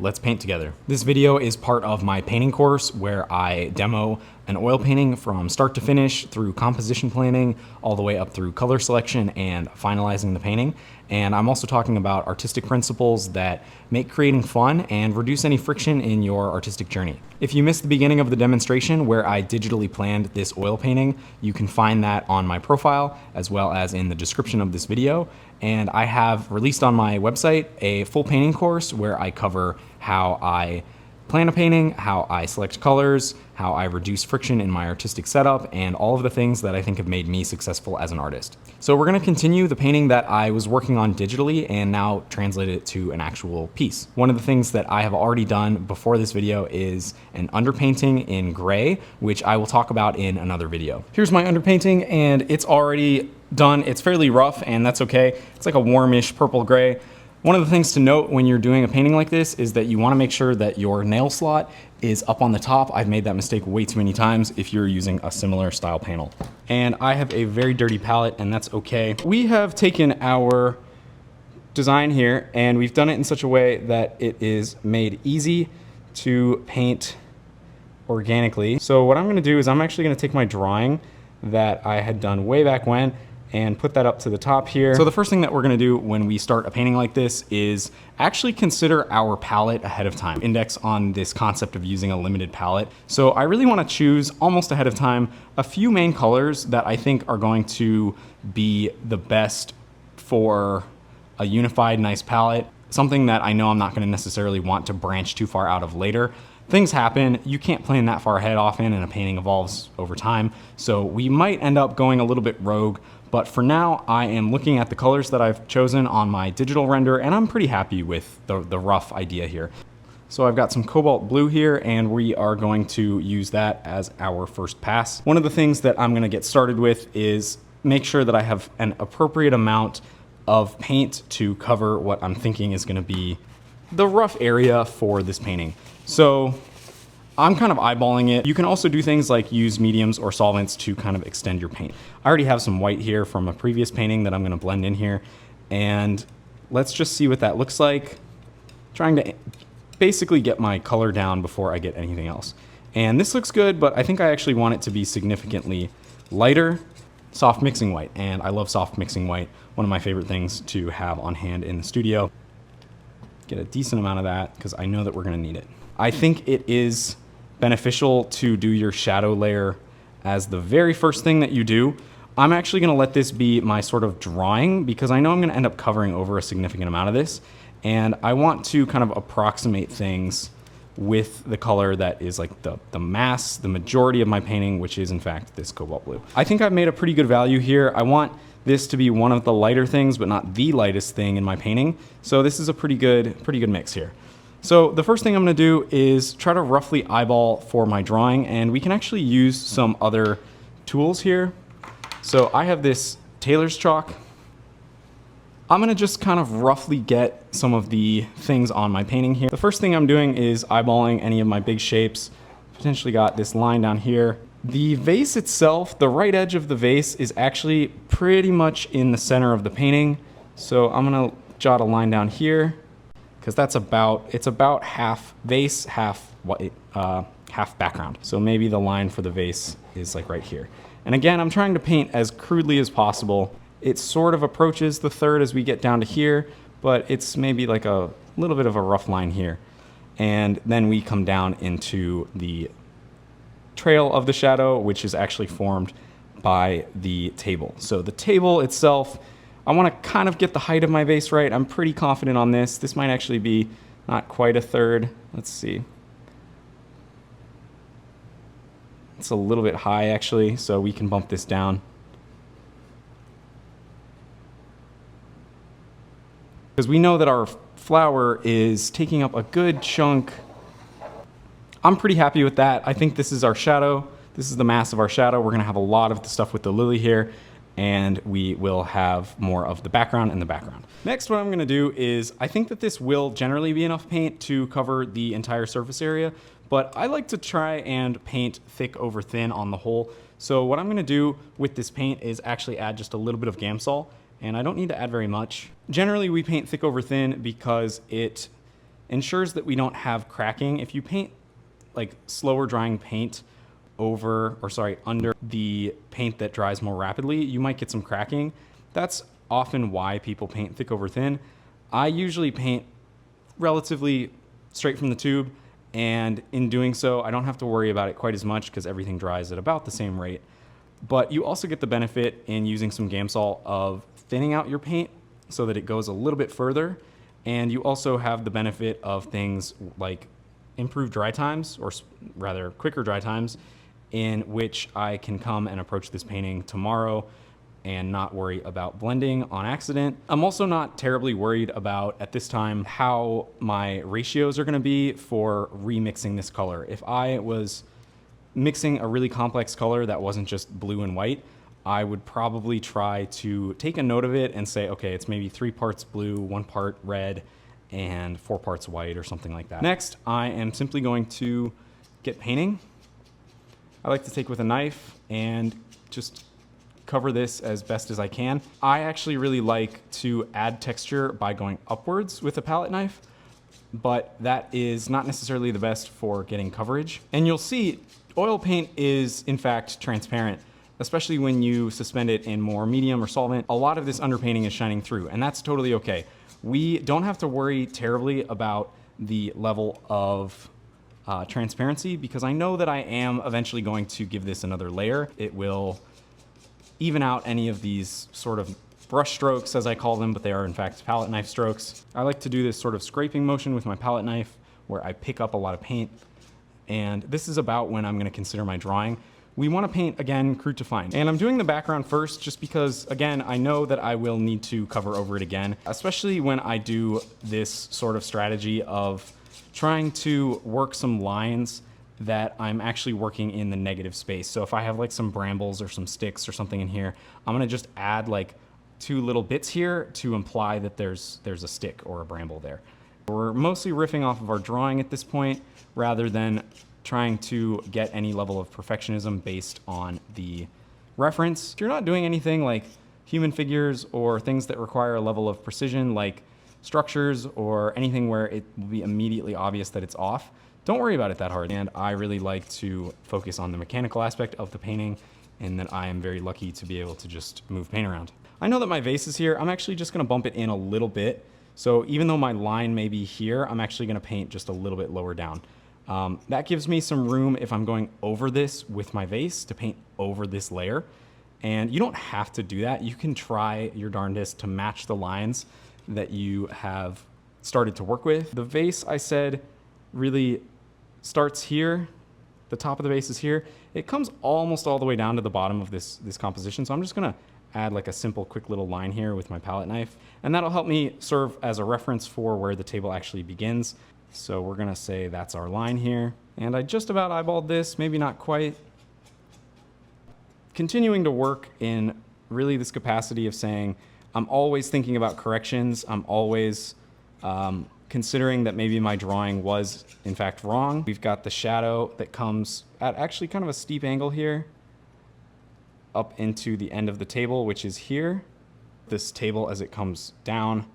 let's paint together. This video is part of my painting course where I demo an oil painting from start to finish through composition planning, all the way up through color selection and finalizing the painting. And I'm also talking about artistic principles that make creating fun and reduce any friction in your artistic journey. If you missed the beginning of the demonstration where I digitally planned this oil painting, you can find that on my profile as well as in the description of this video. And I have released on my website a full painting course where I cover how I plan a painting, how I select colors, how I reduce friction in my artistic setup, and all of the things that I think have made me successful as an artist. So we're gonna continue the painting that I was working on digitally and now translate it to an actual piece. One of the things that I have already done before this video is an underpainting in gray, which I will talk about in another video. Here's my underpainting, and it's already done. It's fairly rough, and that's okay. It's like a warmish purple gray. One of the things to note when you're doing a painting like this is that you want to make sure that your nail slot is up on the top. I've made that mistake way too many times if you're using a similar style panel. And I have a very dirty palette, and that's okay. We have taken our design here and we've done it in such a way that it is made easy to paint organically. So what I'm going to do is I'm actually going to take my drawing that I had done way back when and put that up to the top here. So the first thing that we're gonna do when we start a painting like this is actually consider our palette ahead of time. Index on this concept of using a limited palette. So I really wanna choose almost ahead of time a few main colors that I think are going to be the best for a unified, nice palette. Something that I know I'm not gonna necessarily want to branch too far out of later. Things happen, you can't plan that far ahead often, and a painting evolves over time. So we might end up going a little bit rogue, but for now, I am looking at the colors that I've chosen on my digital render, and I'm pretty happy with the rough idea here. So I've got some cobalt blue here, and we are going to use that as our first pass. One of the things that I'm gonna get started with is make sure that I have an appropriate amount of paint to cover what I'm thinking is gonna be the rough area for this painting. So I'm kind of eyeballing it. You can also do things like use mediums or solvents to kind of extend your paint. I already have some white here from a previous painting that I'm gonna blend in here. And let's just see what that looks like. Trying to basically get my color down before I get anything else. And this looks good, but I think I actually want it to be significantly lighter. Soft mixing white, and I love soft mixing white. One of my favorite things to have on hand in the studio. Get a decent amount of that because I know that we're gonna need it. I think it is beneficial to do your shadow layer as the very first thing that you do. I'm actually gonna let this be my sort of drawing because I know I'm gonna end up covering over a significant amount of this, and I want to kind of approximate things with the color that is like the mass, the majority of my painting, which is in fact this cobalt blue. I think I've made a pretty good value here. I want this to be one of the lighter things, but not the lightest thing in my painting. So this is a pretty good mix here. So the first thing I'm gonna do is try to roughly eyeball for my drawing, and we can actually use some other tools here. So I have this Taylor's chalk. I'm gonna just kind of roughly get some of the things on my painting here. The first thing I'm doing is eyeballing any of my big shapes. Potentially got this line down here. The vase itself, the right edge of the vase is actually pretty much in the center of the painting. So I'm gonna jot a line down here because it's about half vase, half background. So maybe the line for the vase is like right here. And again, I'm trying to paint as crudely as possible. It sort of approaches the third as we get down to here, but it's maybe like a little bit of a rough line here. And then we come down into the trail of the shadow, which is actually formed by the table. So the table itself, I want to kind of get the height of my vase right. I'm pretty confident on this. This might actually be not quite a third. Let's see. It's a little bit high actually, so we can bump this down. Because we know that our flower is taking up a good chunk. I'm pretty happy with that. I think this is our shadow. This is the mass of our shadow. We're gonna have a lot of the stuff with the lily here, and we will have more of the background in the background. Next, what I'm gonna do is, I think that this will generally be enough paint to cover the entire surface area, but I like to try and paint thick over thin on the whole. So what I'm gonna do with this paint is actually add just a little bit of Gamsol, and I don't need to add very much. Generally, we paint thick over thin because it ensures that we don't have cracking. If you paint like slower drying paint under the paint that dries more rapidly, you might get some cracking. That's often why people paint thick over thin. I usually paint relatively straight from the tube, and in doing so, I don't have to worry about it quite as much because everything dries at about the same rate. But you also get the benefit in using some Gamsol of thinning out your paint so that it goes a little bit further. And you also have the benefit of things like improved dry times, or rather quicker dry times, in which I can come and approach this painting tomorrow and not worry about blending on accident. I'm also not terribly worried about, at this time, how my ratios are gonna be for remixing this color. If I was mixing a really complex color that wasn't just blue and white, I would probably try to take a note of it and say, okay, it's maybe 3 parts blue, 1 part red, and 4 parts white or something like that. Next, I am simply going to get painting. I like to take with a knife and just cover this as best as I can. I actually really like to add texture by going upwards with a palette knife, but that is not necessarily the best for getting coverage. And you'll see oil paint is in fact transparent, especially when you suspend it in more medium or solvent. A lot of this underpainting is shining through, and that's totally okay. We don't have to worry terribly about the level of transparency, because I know that I am eventually going to give this another layer. It will even out any of these sort of brush strokes, as I call them, but they are in fact palette knife strokes. I like to do this sort of scraping motion with my palette knife where I pick up a lot of paint, and this is about when I'm gonna consider my drawing. We wanna paint, again, crude to fine. And I'm doing the background first just because, again, I know that I will need to cover over it again, especially when I do this sort of strategy of trying to work some lines that I'm actually working in the negative space. So if I have like some brambles or some sticks or something in here, I'm gonna just add like 2 little bits here to imply that there's a stick or a bramble there. We're mostly riffing off of our drawing at this point, rather than trying to get any level of perfectionism based on the reference. If you're not doing anything like human figures or things that require a level of precision, like structures or anything where it will be immediately obvious that it's off, don't worry about it that hard. And I really like to focus on the mechanical aspect of the painting, and that I am very lucky to be able to just move paint around. I know that my vase is here. I'm actually just gonna bump it in a little bit. So even though my line may be here, I'm actually gonna paint just a little bit lower down. That gives me some room if I'm going over this with my vase to paint over this layer. And you don't have to do that. You can try your darndest to match the lines that you have started to work with. The vase, I said, really starts here. The top of the vase is here. It comes almost all the way down to the bottom of this composition. So I'm just gonna add like a simple quick little line here with my palette knife. And that'll help me serve as a reference for where the table actually begins. So we're gonna say that's our line here. And I just about eyeballed this, maybe not quite. Continuing to work in really this capacity of saying, I'm always thinking about corrections. I'm always considering that maybe my drawing was in fact wrong. We've got the shadow that comes at actually kind of a steep angle here up into the end of the table, which is here. This table as it comes down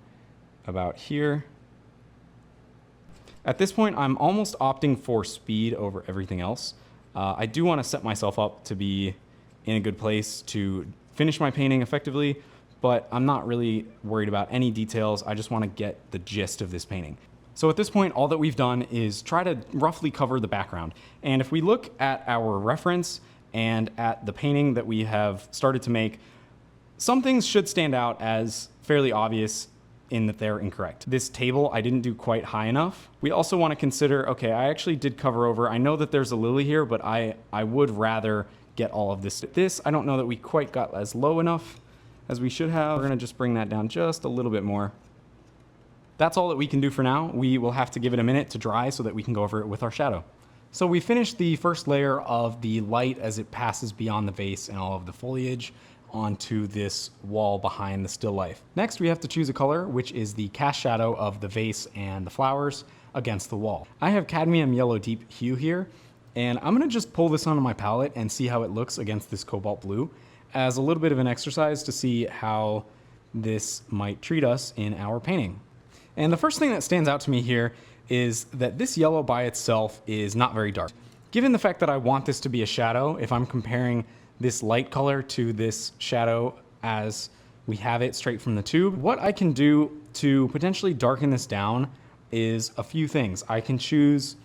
about here. At this point, I'm almost opting for speed over everything else. I do want to set myself up to be in a good place to finish my painting effectively, but I'm not really worried about any details. I just want to get the gist of this painting. So at this point, all that we've done is try to roughly cover the background. And if we look at our reference and at the painting that we have started to make, some things should stand out as fairly obvious in that they're incorrect. This table, I didn't do quite high enough. We also want to consider, okay, I actually did cover over. I know that there's a lily here, but I would rather get all of this. This, I don't know that we quite got as low enough as we should have. We're gonna just bring that down just a little bit more. That's all that we can do for now. We will have to give it a minute to dry so that we can go over it with our shadow. So we finished the first layer of the light as it passes beyond the vase and all of the foliage onto this wall behind the still life. Next, we have to choose a color, which is the cast shadow of the vase and the flowers against the wall. I have cadmium yellow deep hue here, and I'm gonna just pull this onto my palette and see how it looks against this cobalt blue as a little bit of an exercise to see how this might treat us in our painting. And the first thing that stands out to me here is that this yellow by itself is not very dark. Given the fact that I want this to be a shadow, if I'm comparing this light color to this shadow as we have it straight from the tube, what I can do to potentially darken this down is a few things. I can choose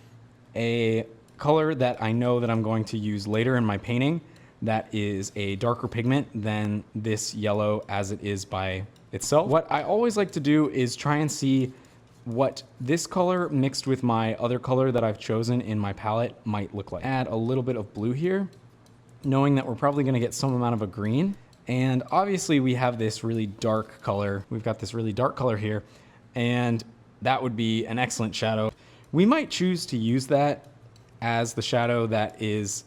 a color that I know that I'm going to use later in my painting that is a darker pigment than this yellow as it is by itself. What I always like to do is try and see what this color mixed with my other color that I've chosen in my palette might look like. Add a little bit of blue here, knowing that we're probably gonna get some amount of a green. And obviously we have this really dark color. We've got this really dark color here, and that would be an excellent shadow. We might choose to use that as the shadow that is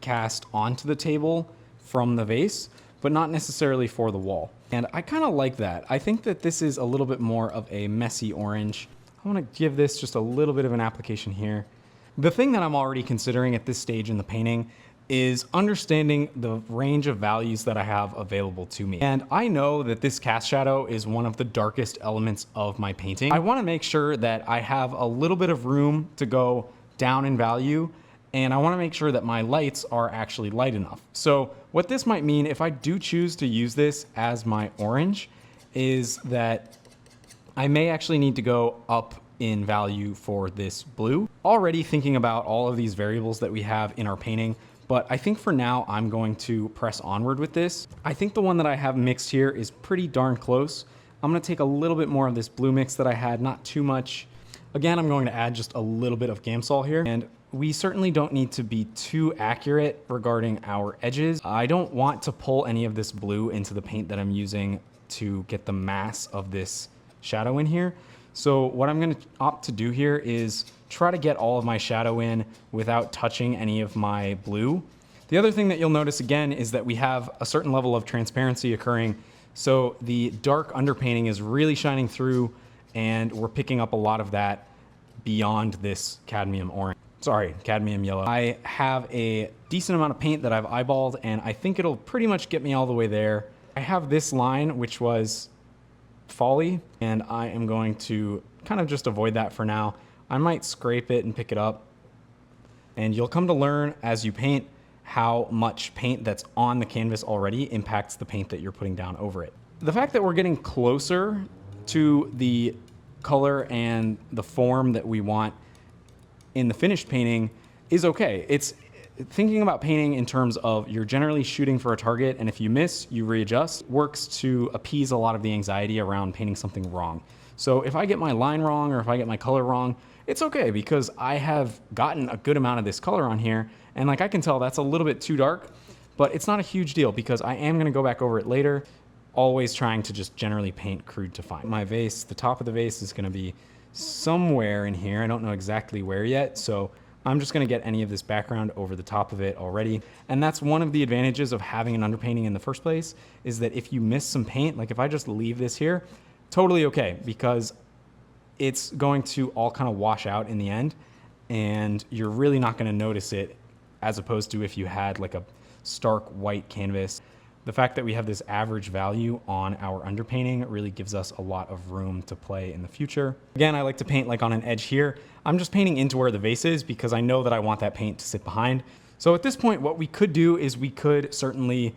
cast onto the table from the vase, but not necessarily for the wall. And I kind of like that. I think that this is a little bit more of a messy orange. I want to give this just a little bit of an application here. The thing that I'm already considering at this stage in the painting is understanding the range of values that I have available to me. And I know that this cast shadow is one of the darkest elements of my painting. I want to make sure that I have a little bit of room to go down in value, and I want to make sure that my lights are actually light enough. So what this might mean if I do choose to use this as my orange is that I may actually need to go up in value for this blue. Already thinking about all of these variables that we have in our painting, but I think for now I'm going to press onward with this. I think the one that I have mixed here is pretty darn close. I'm gonna take a little bit more of this blue mix that I had, not too much. Again, I'm going to add just a little bit of Gamsol here, and we certainly don't need to be too accurate regarding our edges. I don't want to pull any of this blue into the paint that I'm using to get the mass of this shadow in here. So what I'm going to opt to do here is try to get all of my shadow in without touching any of my blue. The other thing that you'll notice again is that we have a certain level of transparency occurring. So the dark underpainting is really shining through, and we're picking up a lot of that beyond this cadmium yellow. I have a decent amount of paint that I've eyeballed, and I think it'll pretty much get me all the way there. I have this line, which was Folly, and I am going to kind of just avoid that for now. I might scrape it and pick it up, and you'll come to learn as you paint how much paint that's on the canvas already impacts the paint that you're putting down over it. The fact that we're getting closer to the color and the form that we want in the finished painting is okay. It's thinking about painting in terms of you're generally shooting for a target, and if you miss, you readjust, works to appease a lot of the anxiety around painting something wrong. So if I get my line wrong or if I get my color wrong, it's okay because I have gotten a good amount of this color on here, and like I can tell that's a little bit too dark, but it's not a huge deal because I am gonna go back over it later, always trying to just generally paint crude to fine. My vase, the top of the vase is gonna be somewhere in here. I don't know exactly where yet, so I'm just gonna get any of this background over the top of it already. And that's one of the advantages of having an underpainting in the first place, is that if you miss some paint, like if I just leave this here, totally okay, because it's going to all kind of wash out in the end, and you're really not gonna notice it, as opposed to if you had like a stark white canvas. The fact that we have this average value on our underpainting really gives us a lot of room to play in the future. Again, I like to paint like on an edge here. I'm just painting into where the vase is because I know that I want that paint to sit behind. So at this point, what we could do is we could certainly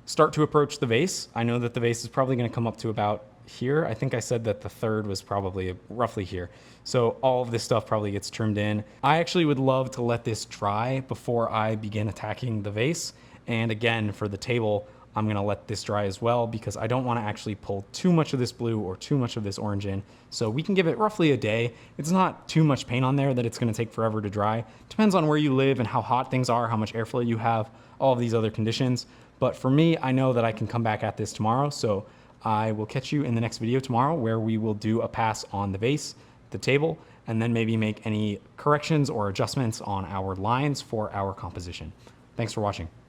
start to approach the vase. I know that the vase is probably gonna come up to about here. I think I said that the third was probably roughly here. So all of this stuff probably gets trimmed in. I actually would love to let this dry before I begin attacking the vase. And again, for the table, I'm gonna let this dry as well because I don't wanna actually pull too much of this blue or too much of this orange in. So we can give it roughly a day. It's not too much paint on there that it's gonna take forever to dry. Depends on where you live and how hot things are, how much airflow you have, all of these other conditions. But for me, I know that I can come back at this tomorrow. So I will catch you in the next video tomorrow where we will do a pass on the vase, the table, and then maybe make any corrections or adjustments on our lines for our composition. Thanks for watching.